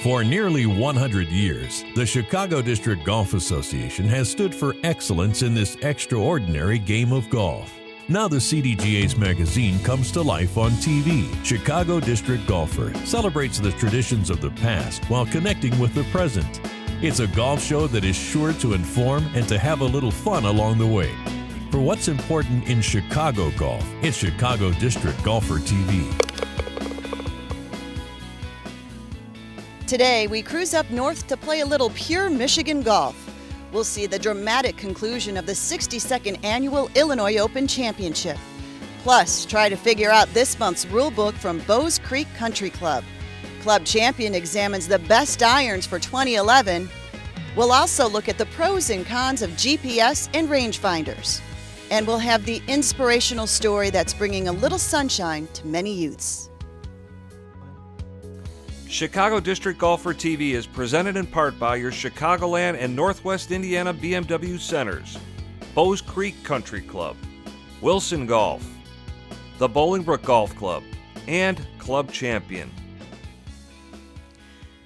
For nearly 100 years, the Chicago District Golf Association has stood for excellence in this extraordinary game of golf. Now the CDGA's magazine comes to life on TV. Chicago District Golfer celebrates the traditions of the past while connecting with the present. It's a golf show that is sure to inform and to have a little fun along the way. For what's important in Chicago golf, it's Chicago District Golfer TV. Today, we cruise up north to play a little pure Michigan golf. We'll see the dramatic conclusion of the 62nd Annual Illinois Open Championship. Plus, try to figure out this month's rulebook from Bowes Creek Country Club. Club Champion examines the best irons for 2011. We'll also look at the pros and cons of GPS and rangefinders. And we'll have the inspirational story that's bringing a little sunshine to many youths. Chicago District Golfer TV is presented in part by your Chicagoland and Northwest Indiana BMW centers, Bowes Creek Country Club, Wilson Golf, the Bolingbrook Golf Club, and Club Champion.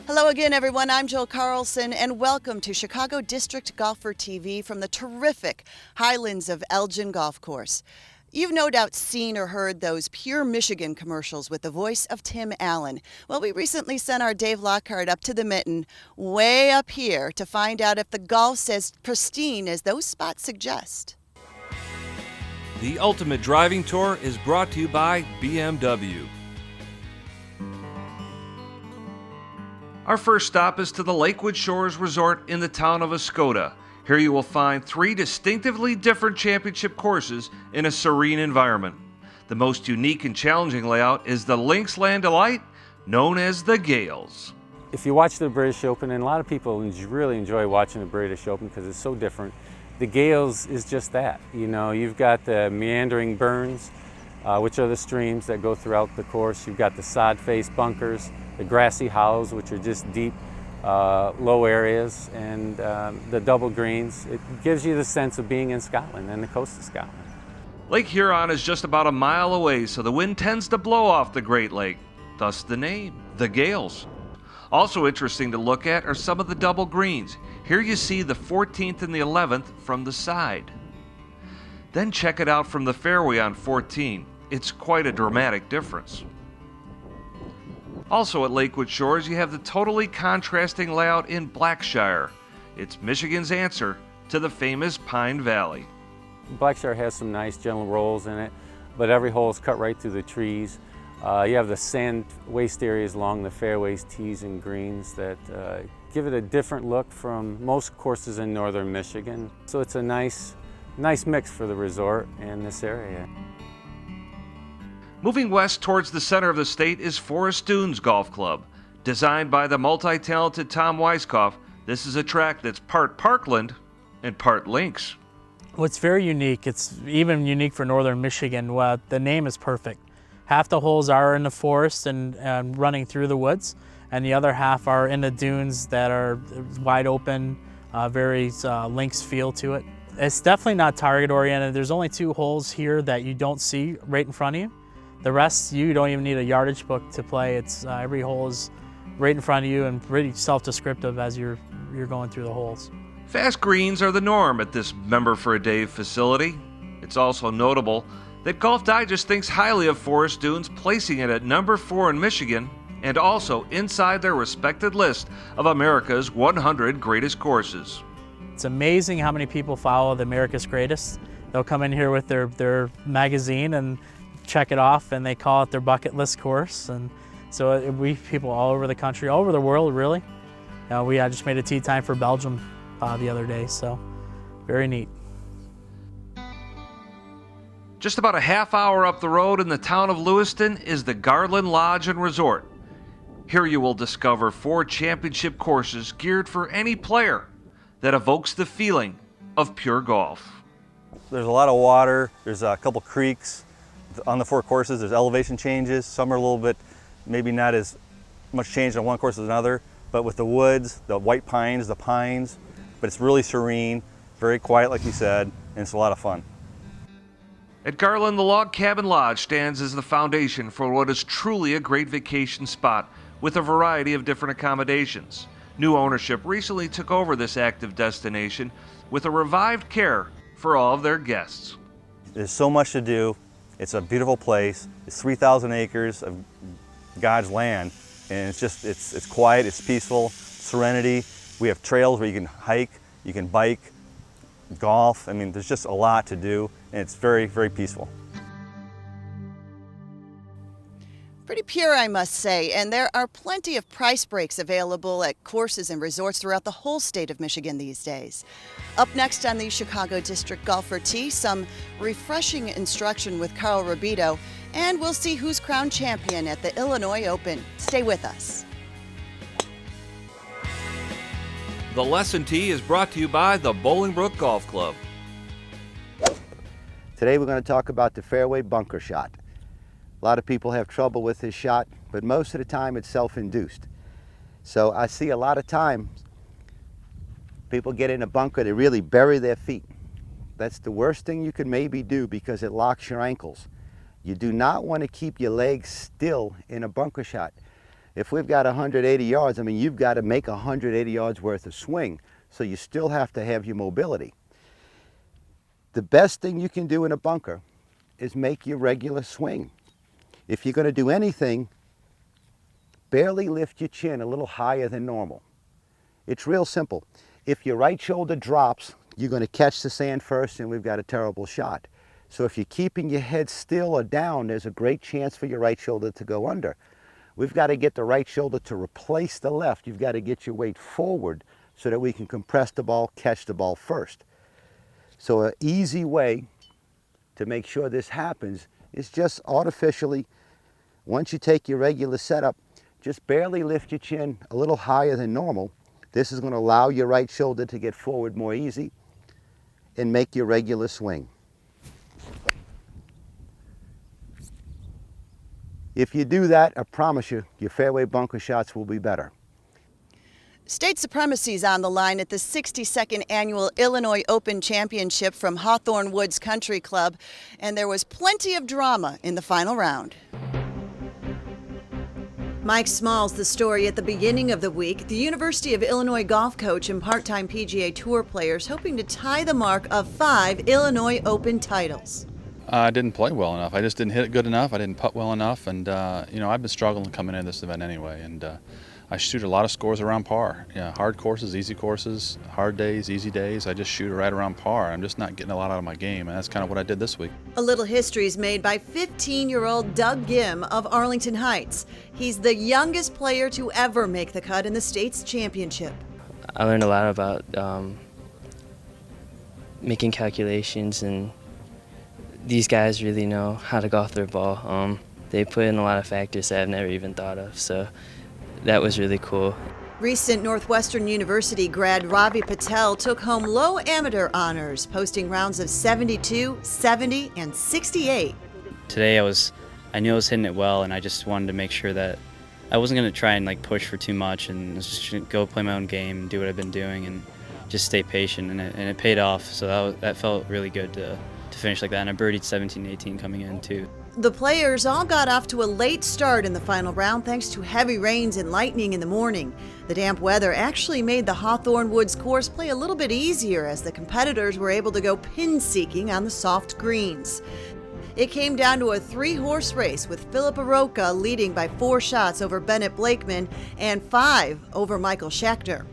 Hello again, everyone. I'm Jill Carlson, and welcome to Chicago District Golfer TV from the terrific Highlands of Elgin Golf Course. You've no doubt seen or heard those Pure Michigan commercials with the voice of Tim Allen. Well, we recently sent our Dave Lockhart up to the mitten, way up here, to find out if the golf's as pristine as those spots suggest. The Ultimate Driving Tour is brought to you by BMW. Our first stop is to the Lakewood Shores Resort in the town of Escoda. Here you will find 3 distinctively different championship courses in a serene environment. The most unique and challenging layout is the Links Land Delight, known as the Gales. If you watch the British Open, and a lot of people really enjoy watching the British Open because it's so different, the Gales is just that. You know, you've got the meandering burns, which are the streams that go throughout the course. You've got the sod-faced bunkers, the grassy hollows, which are just deep, low areas, and the double greens. It gives you the sense of being in Scotland and the coast of Scotland. Lake Huron is just about a mile away, so the wind tends to blow off the Great Lake, thus the name, the Gales. Also interesting to look at are some of the double greens. Here you see the 14th and the 11th from the side. Then check it out from the fairway on 14. It's quite a dramatic difference. Also at Lakewood Shores, you have the totally contrasting layout in Blackshire. It's Michigan's answer to the famous Pine Valley. Blackshire has some nice gentle rolls in it, but every hole is cut right through the trees. You have the sand waste areas along the fairways, tees and greens that give it a different look from most courses in northern Michigan. So it's a nice mix for the resort and this area. Moving west towards the center of the state is Forest Dunes Golf Club. Designed by the multi-talented Tom Weiskopf, this is a track that's part Parkland and part links. What's very unique, it's even unique for northern Michigan, the name is perfect. Half the holes are in the forest and running through the woods, and the other half are in the dunes that are wide open, very links feel to it. It's definitely not target oriented. There's only 2 holes here that you don't see right in front of you. The rest, you don't even need a yardage book to play. It's every hole is right in front of you and pretty self-descriptive as you're going through the holes. Fast greens are the norm at this Member for a Day facility. It's also notable that Golf Digest thinks highly of Forest Dunes, placing it at number 4 in Michigan and also inside their respected list of America's 100 greatest courses. It's amazing how many people follow the America's Greatest. They'll come in here with their magazine and check it off, and they call it their bucket list course. And so we people all over the country, all over the world, really. We just made a tee time for Belgium the other day, so very neat. Just about a half hour up the road in the town of Lewiston is the Garland Lodge and Resort. Here you will discover 4 championship courses geared for any player that evokes the feeling of pure golf. There's a lot of water, there's a couple creeks. On the 4 courses, there's elevation changes. Some are a little bit, maybe not as much change on one course as another, but with the woods, the white pines, the pines, but it's really serene, very quiet like you said, and it's a lot of fun. At Garland, the Log Cabin Lodge stands as the foundation for what is truly a great vacation spot, with a variety of different accommodations. New ownership recently took over this active destination with a revived care for all of their guests. There's so much to do. It's a beautiful place. It's 3,000 acres of God's land, and it's quiet, it's peaceful, serenity. We have trails where you can hike, you can bike, golf. I mean, there's just a lot to do, and it's very, very peaceful. Pretty pure, I must say, and there are plenty of price breaks available at courses and resorts throughout the whole state of Michigan these days. Up next on the Chicago District Golfer Tee, some refreshing instruction with Carl Rabito, and we'll see who's crowned champion at the Illinois Open. Stay with us. The Lesson Tee is brought to you by the Bolingbrook Golf Club. Today we're going to talk about the fairway bunker shot. A lot of people have trouble with this shot, but most of the time it's self-induced. So I see a lot of times people get in a bunker, they really bury their feet. That's the worst thing you could maybe do because it locks your ankles. You do not want to keep your legs still in a bunker shot. If we've got 180 yards, I mean, you've got to make 180 yards worth of swing, so you still have to have your mobility. The best thing you can do in a bunker is make your regular swing. If you're going to do anything, barely lift your chin a little higher than normal. It's real simple. If your right shoulder drops, you're going to catch the sand first and we've got a terrible shot. So if you're keeping your head still or down, there's a great chance for your right shoulder to go under. We've got to get the right shoulder to replace the left. You've got to get your weight forward so that we can compress the ball, catch the ball first. So an easy way to make sure this happens is just artificially, once you take your regular setup, just barely lift your chin a little higher than normal. This is going to allow your right shoulder to get forward more easy and make your regular swing. If you do that, I promise you, your fairway bunker shots will be better. State supremacy is on the line at the 62nd Annual Illinois Open Championship from Hawthorne Woods Country Club, and there was plenty of drama in the final round. Mike Small's the story at the beginning of the week. The University of Illinois golf coach and part-time PGA Tour players hoping to tie the mark of 5 Illinois Open titles. I didn't play well enough. I just didn't hit it good enough. I didn't putt well enough, and I've been struggling coming into this event anyway. And I shoot a lot of scores around par. Yeah, hard courses, easy courses, hard days, easy days. I just shoot right around par. I'm just not getting a lot out of my game, and that's kind of what I did this week. A little history is made by 15-year-old Doug Gim of Arlington Heights. He's the youngest player to ever make the cut in the state's championship. I learned a lot about making calculations, and these guys really know how to golf their ball. They put in a lot of factors that I've never even thought of, so that was really cool. Recent Northwestern University grad Ravi Patel took home low amateur honors, posting rounds of 72, 70, and 68. Today I knew I was hitting it well, and I just wanted to make sure that I wasn't going to try and push for too much, and just go play my own game and do what I've been doing and just stay patient, and it paid off. So that felt really good to finish like that, and I birdied 17-18 coming in too. The players all got off to a late start in the final round thanks to heavy rains and lightning in the morning. The damp weather actually made the Hawthorne Woods course play a little bit easier as the competitors were able to go pin seeking on the soft greens. It came down to a 3-horse race with Philip Aroka leading by 4 shots over Bennett Blakeman and 5 over Michael Schachner.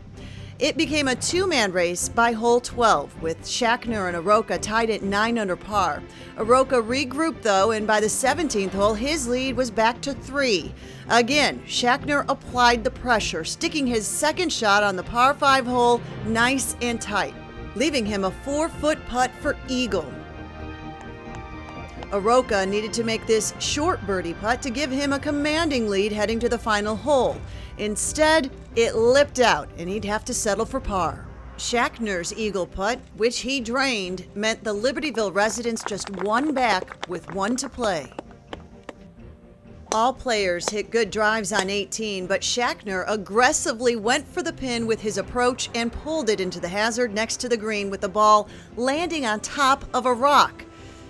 It became a 2-man race by hole 12, with Schachner and Aroka tied at 9 under par. Aroka regrouped though, and by the 17th hole, his lead was back to 3. Again, Schachner applied the pressure, sticking his second shot on the par 5 hole nice and tight, leaving him a 4-foot putt for eagle. Aroka needed to make this short birdie putt to give him a commanding lead heading to the final hole. Instead, it lipped out, and he'd have to settle for par. Schachner's eagle putt, which he drained, meant the Libertyville residents just 1 back with 1 to play. All players hit good drives on 18, but Schachner aggressively went for the pin with his approach and pulled it into the hazard next to the green with the ball landing on top of a rock.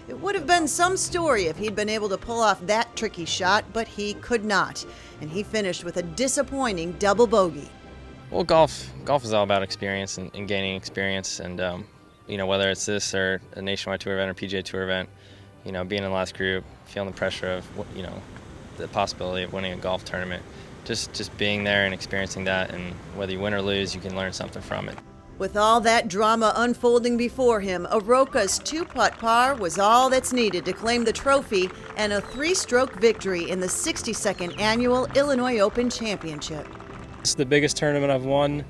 It would have been some story if he'd been able to pull off that tricky shot, but he could not, and he finished with a disappointing double bogey. Well, golf is all about experience and gaining experience, and whether it's this or a nationwide tour event or PGA Tour event, being in the last group, feeling the pressure of the possibility of winning a golf tournament, just being there and experiencing that, and whether you win or lose, you can learn something from it. With all that drama unfolding before him, Aroka's two-putt par was all that's needed to claim the trophy and a 3-stroke victory in the 62nd Annual Illinois Open Championship. It's the biggest tournament I've won.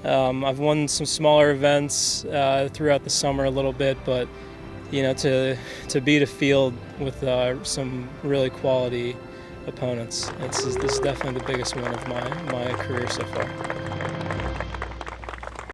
I've won some smaller events throughout the summer a little bit, but to beat a field with some really quality opponents, this is definitely the biggest win of my career so far.